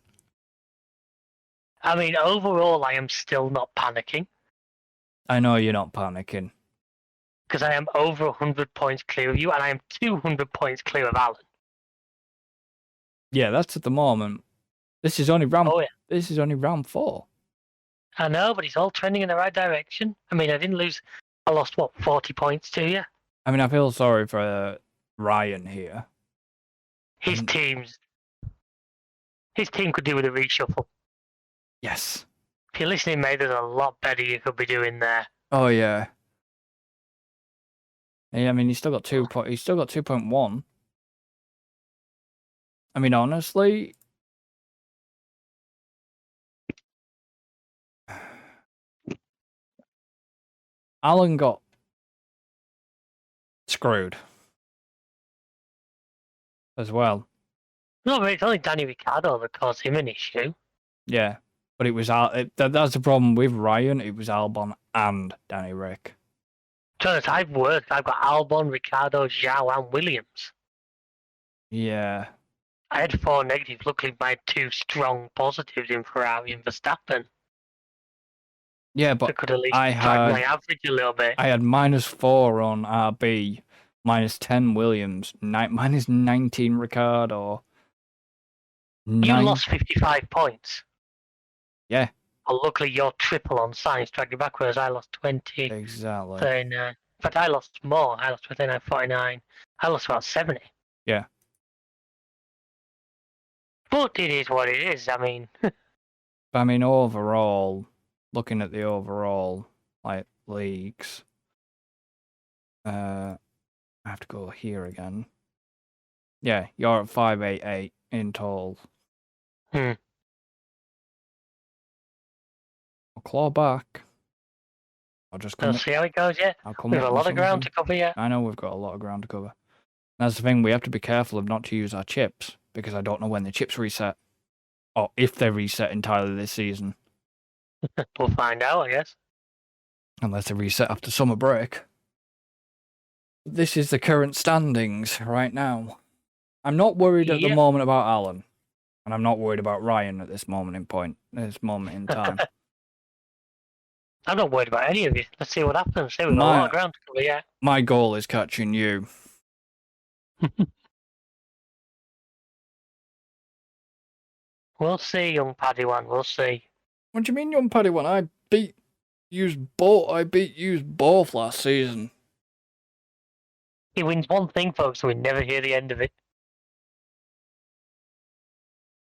I mean, overall, I am still not panicking. I know you're not panicking. Because I am over 100 points clear of you, and I am 200 points clear of Alan. Yeah, that's at the moment. This is only round. Oh, yeah. This is only round 4. I know, but it's all trending in the right direction. I mean, I didn't lose. I lost, what, 40 points to you? I mean, I feel sorry for Ryan here. His team could do with a reshuffle. Yes. If you're listening, mate, there's a lot better you could be doing there. Oh yeah. Yeah, I mean, he's still got 2. He's still got 2.1. I mean, honestly, Alan got screwed as well. No, but it's only Danny Ricciardo that caused him an issue. Yeah, but it was that's the problem with Ryan. It was Albon and Danny Rick. To be honest, I've got Albon, Ricciardo, Zhao, and Williams. Yeah. I had 4 negatives. Luckily, my 2 strong positives in Ferrari and Verstappen. Yeah, I but could at least I drag my had average a little bit. I had -4 on RB, -10 Williams, -19 Ricardo. You lost 55 points. Yeah. Well, luckily, your triple on Sainz dragged you back, whereas I lost 20. Exactly. 39. In fact, I lost more. I lost 39, 49. I lost about 70. Yeah. But it is what it is. I mean, But I mean, overall, looking at the overall leagues, I have to go here again. Yeah, you're at 588 in total. Hmm. I'll claw back. I'll just come. We'll see how it goes yet. I'll come We have up a with lot of ground to something. cover yet. I know we've got a lot of ground to cover. That's the thing. We have to be careful of not to use our chips because I don't know when the chips reset, or if they reset entirely this season, We'll find out, I guess. unless they reset after summer break. This is the current standings right now. I'm not worried at the Yeah. moment about Alan, and I'm not worried about Ryan at this moment in time. I'm not worried about any of you. Let's see what happens. We've got a lot of ground to cover yet. My goal is catching you. We'll see, young Padawan. We'll see. What do you mean, young Padawan? I beat you both last season. He wins one thing, folks, so we never hear the end of it.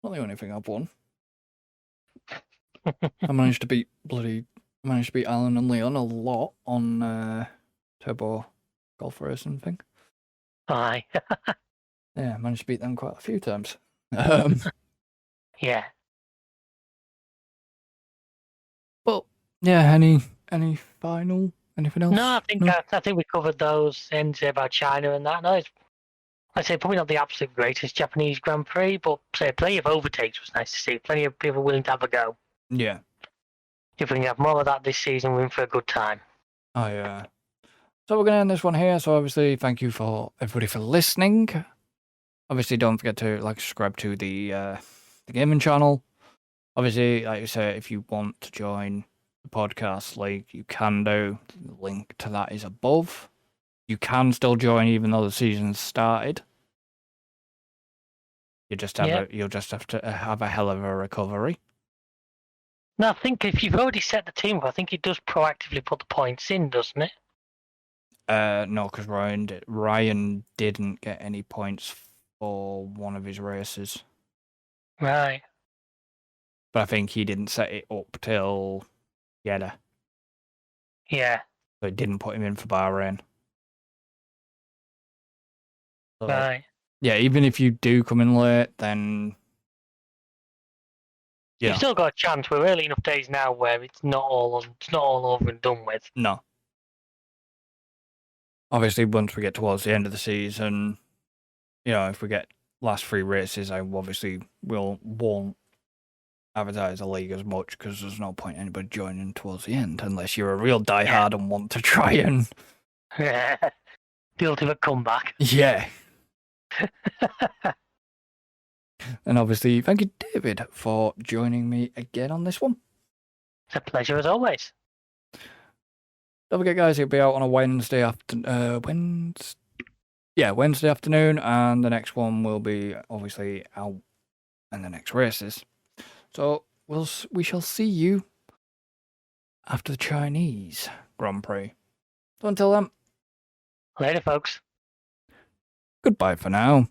Not the only thing I've won. I managed to beat Alan and Leon a lot on Turbo Golf Racing thing. Aye. Yeah, I managed to beat them quite a few times. Yeah. But yeah, anything else? No, I think we covered those ends about China and that. No, it's, I say probably not the absolute greatest Japanese Grand Prix, but say plenty of overtakes was nice to see. Plenty of people willing to have a go. Yeah. If we can have more of that this season, we're in for a good time. Oh yeah. So we're gonna end this one here. So obviously, thank you for everybody for listening. Obviously, don't forget to subscribe to the gaming channel. Obviously, like you say, if you want to join the podcast league, you can do. The link to that is above. You can still join even though the season's started. You'll just have to have a hell of a recovery. No, I think if you've already set the team up, I think it does proactively put the points in, doesn't it? No, because Ryan didn't get any points for one of his races. Right. But I think he didn't set it up till Jeddah. Yeah. So it didn't put him in for Bahrain. So, Right. yeah, even if you do come in late, then You've still got a chance. We're early enough days now where it's not all over and done with. No. Obviously, once we get towards the end of the season, if we get last 3 races, I obviously won't advertise the league as much because there's no point anybody joining towards the end unless you're a real diehard and want to try and the ultimate comeback. Yeah. And obviously, thank you, David, for joining me again on this one. It's a pleasure as always. Don't forget, guys, it'll be out on a Wednesday afternoon, and the next one will be obviously out in the next races. So we shall see you after the Chinese Grand Prix. So until then, Later, folks. goodbye for now.